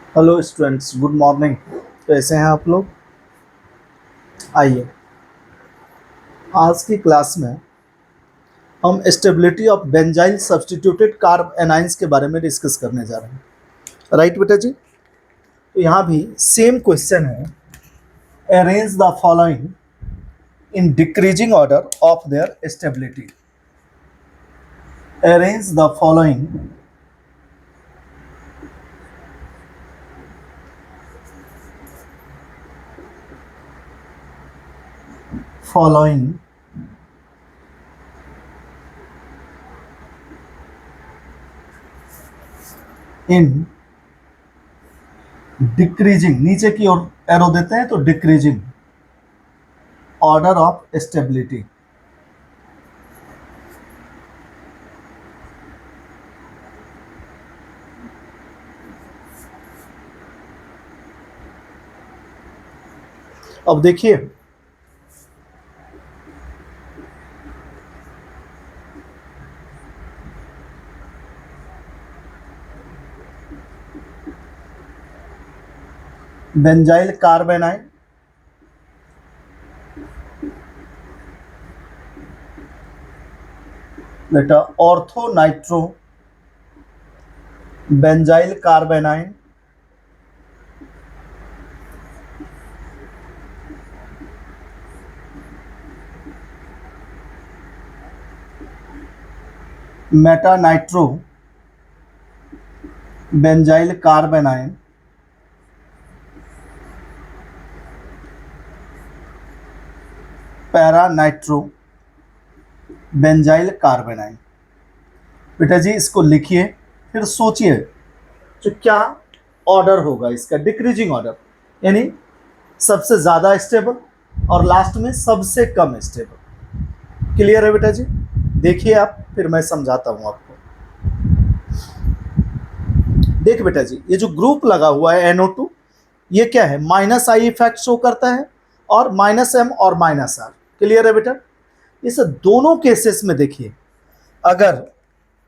Hello students, good morning. कैसे हैं आप लोग? आइए, आज की क्लास में हम stability of benzyl substituted carb anions के बारे में डिस्कस करने जा रहे हैं। राइट बेटा जी? तो यहाँ भी सेम क्वेश्चन है। Arrange the following in decreasing order of their stability. Arrange the following in decreasing, नीचे की ओर एरो देते हैं तो डिक्रीजिंग ऑर्डर ऑफ स्टेबिलिटी। अब देखिए, बेंजाइल कार्ब एनाइन, बेटा ortho nitro benzyl carb A9, Meta nitro benzyl carb A9, para nitro benzyl carb A9. बेटा जी इसको लिखिए, फिर सोचिए जो क्या ऑर्डर होगा इसका, डिक्रीजिंग ऑर्डर, यानी सबसे ज़्यादा स्टेबल और लास्ट में सबसे कम स्टेबल। क्लियर है बेटा जी? देखिए आप, फिर मैं समझाता हूँ आपको। देख बेटा जी, ये जो ग्रुप लगा हुआ है NO2, ये क्या है? माइनस आई इफेक्ट शो करता है और -M और -R। क्लियर है बेटा? इस दोनों केसेस में देखिए, अगर,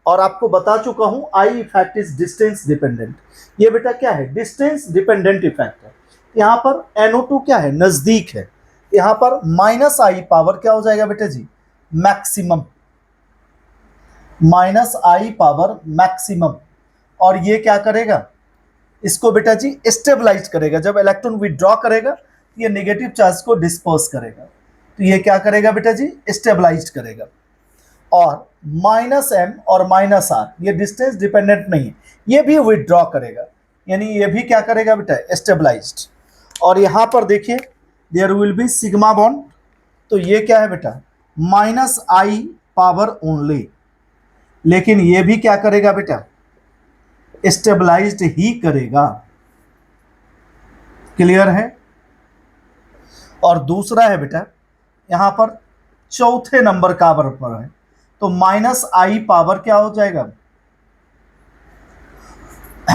और आपको बता चुका हूं I effect is distance dependent. ये बेटा क्या है? डिस्टेंस डिपेंडेंट इफेक्ट है। यहाँ पर NO2 क्या है? नजदीक है। यहाँ पर -I पावर क्या हो जाएगा बेटा जी? मैक्सिमम। -I power maximum. और ये क्या करेगा? इसको बेटा जी स्टेबलाइज करेगा। जब इलेक्ट्रॉन विड्रॉ करेगा तो ये नेगेटिव चार्ज को डिस्पर्स करेगा, तो ये क्या करेगा बेटा जी? स्टेबलाइज करेगा। और -M और -R ये डिस्टेंस डिपेंडेंट नहीं है, ये भी विड्रॉ करेगा, यानी ये भी क्या करेगा बेटा? स्टेबलाइज्ड। और यहां पर देखिए, there will be sigma bond, तो ये क्या है बेटा? -I पावर ओनली, लेकिन ये भी क्या करेगा बेटा? स्टेबलाइज्ड ही करेगा। क्लियर है? और दूसरा है बेटा, यहां पर चौथे नंबर का पर है, तो -I पावर क्या हो जाएगा?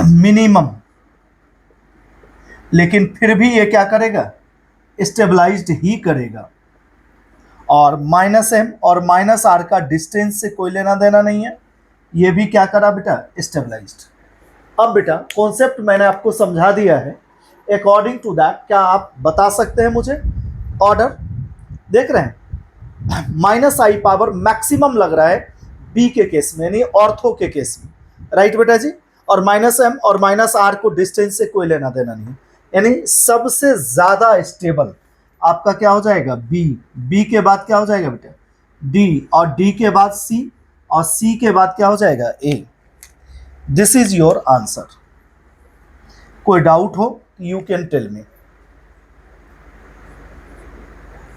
मिनिमम, लेकिन फिर भी ये क्या करेगा? स्टेबलाइज्ड ही करेगा। और -M और -R का डिस्टेंस से कोई लेना देना नहीं है, ये भी क्या करा बेटा? स्टेबलाइज्ड। अब बेटा कॉन्सेप्ट मैंने आपको समझा दिया है। अकॉर्डिंग टू दैट क्या आप बता सकते हैं मुझे ऑर्डर? देख रहे हैं, -I पावर मैक्सिमम लग रहा है बी के केस में, यानी ऑर्थो के केस में। राइट बेटा जी? और -M और -R को डिस्टेंस से कोई लेना देना नहीं है, यानी सबसे ज्यादा स्टेबल आपका क्या हो जाएगा? बी के बाद क्या हो जाएगा बेटा? डी, और डी के बाद सी, और सी के बाद क्या हो जाएगा? A. This is your answer. कोई डाउट हो यू कैन टेल मी,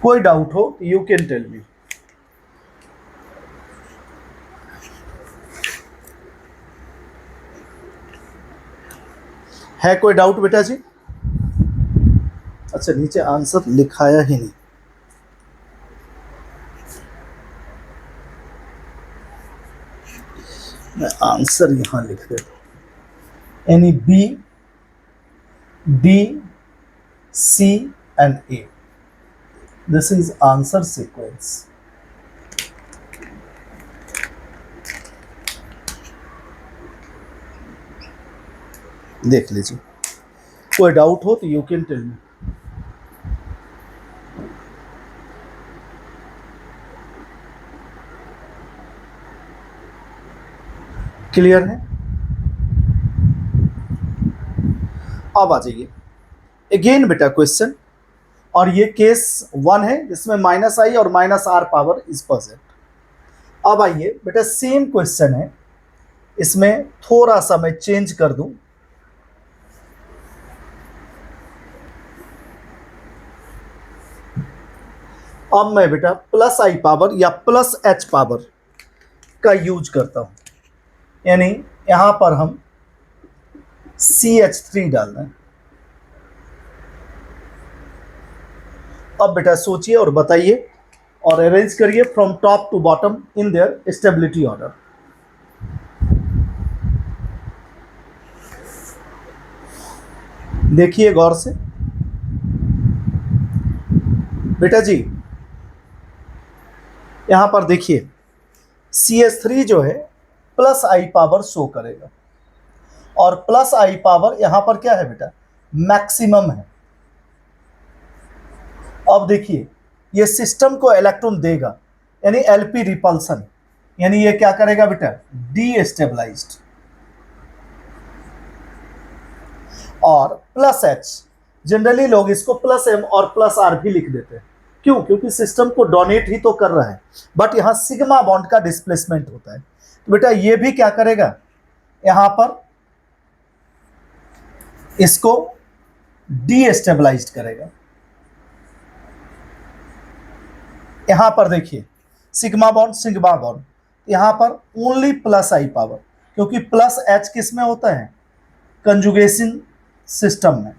कोई डाउट हो यू कैन टेल मी। है कोई डाउट बेटा जी? अच्छा, नीचे आंसर लिखाया ही नहीं। मैं आंसर यहां लिख देता हूं, यानी B, D, C and A. This is answer sequence. देख लीजिए, कोई डाउट हो तो you can tell me. Clear है? अब आ जाइए अगेन बेटा क्वेश्चन, और ये केस 1 है जिसमें -i और -r पावर इज प्रेजेंट। अब आइए बेटा सेम क्वेश्चन है, इसमें थोड़ा सा मैं चेंज कर दूं। अब मैं बेटा +i पावर या +h पावर का यूज करता हूं, यानी यहां पर हम CH3 डाल रहे हैं। अब बेटा सोचिए और बताइए और अरेंज करिए from top to bottom in their stability order. देखिए गौर से बेटा जी, यहां पर देखिए CH3 जो है +i पावर शो करेगा, और +i पावर यहां पर क्या है बेटा, मैक्सिमम है। अब देखिए ये सिस्टम को इलेक्ट्रॉन देगा, यानी एलपी रिपल्सन, यानी ये क्या करेगा बेटा, डीस्टेबलाइज्ड। और +h, जनरली लोग इसको +m और +r भी लिख देते हैं, क्यों? क्योंकि सिस्टम को डोनेट ही तो कर रहा है, बट यहां सिग्मा बॉन्ड का डिस्प्लेसमेंट होता है। तो बेटा ये भी क्या करेगा, यहां पर इसको डीस्टेबलाइज्ड करेगा। यहां पर देखिए सिग्मा बॉन्ड, यहां पर ओनली +i पावर, क्योंकि +h किस में होता है, कंजुगेशन सिस्टम में,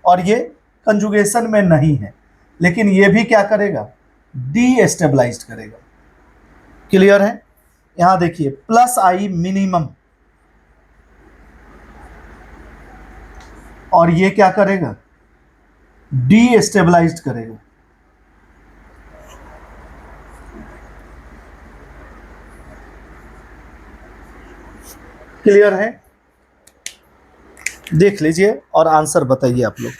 और ये कंजुगेशन में नहीं है, लेकिन ये भी क्या करेगा, डीस्टेबलाइज्ड करेगा। क्लियर है? यहां देखिए +i मिनिमम, और ये क्या करेगा, डीस्टेबलाइज्ड करेगा। क्लियर है? देख लीजिए और आंसर बताइए आप लोग।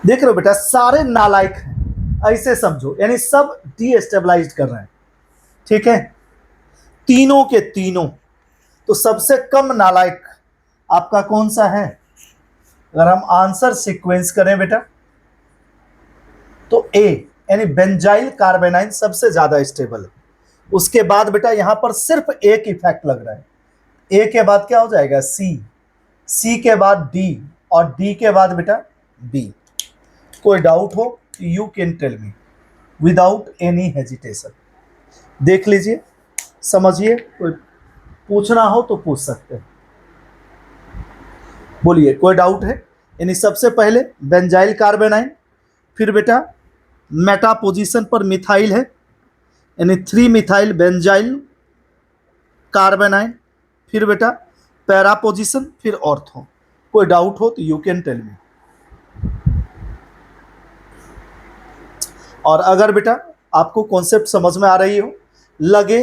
देख रहे हो बेटा, सारे नालायक हैं, ऐसे समझो, यानी सब डीस्टेबलाइज्ड कर रहे हैं। ठीक है, तीनों के तीनों। तो सबसे कम नालायक आपका कौन सा है? अगर हम आंसर सीक्वेंस करें बेटा, तो ए, यानी बेंजाइल कार्बेनाइन सबसे ज्यादा स्टेबल है। उसके बाद बेटा यहां पर सिर्फ एक इफेक्ट लग रहा है, ए के बाद क्या हो जाएगा, सी के बाद डी, और डी के बाद बेटा बी। कोई डाउट हो you can tell me without any hesitation. देख लीजिए, समझिए, कोई पूछना हो तो पूछ सकते हैं, बोलिए कोई डाउट है? यानी सबसे पहले बेंजाइल कार्बेनाइन, फिर बेटा मेटा पोजीशन पर मिथाइल है, यानी 3 मिथाइल बेंजाइल कार्बेनाइन, फिर बेटा पैरा पोजीशन, फिर ऑर्थो। कोई डाउट हो तो यू कैन टेल मी। और अगर बेटा आपको कॉन्सेप्ट समझ में आ रही हो, लगे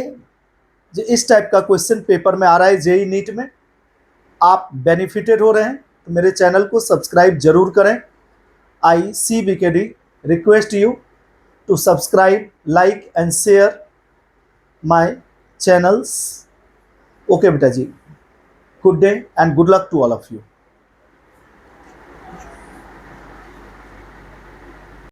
जो इस टाइप का क्वेश्चन पेपर में आ रहा है जेई नीट में, आप बेनिफिटेड हो रहे हैं, तो मेरे चैनल को सब्सक्राइब जरूर करें। I CBKD request you to subscribe, like and share my channels. Okay बेटा जी, good day and good luck to all of you.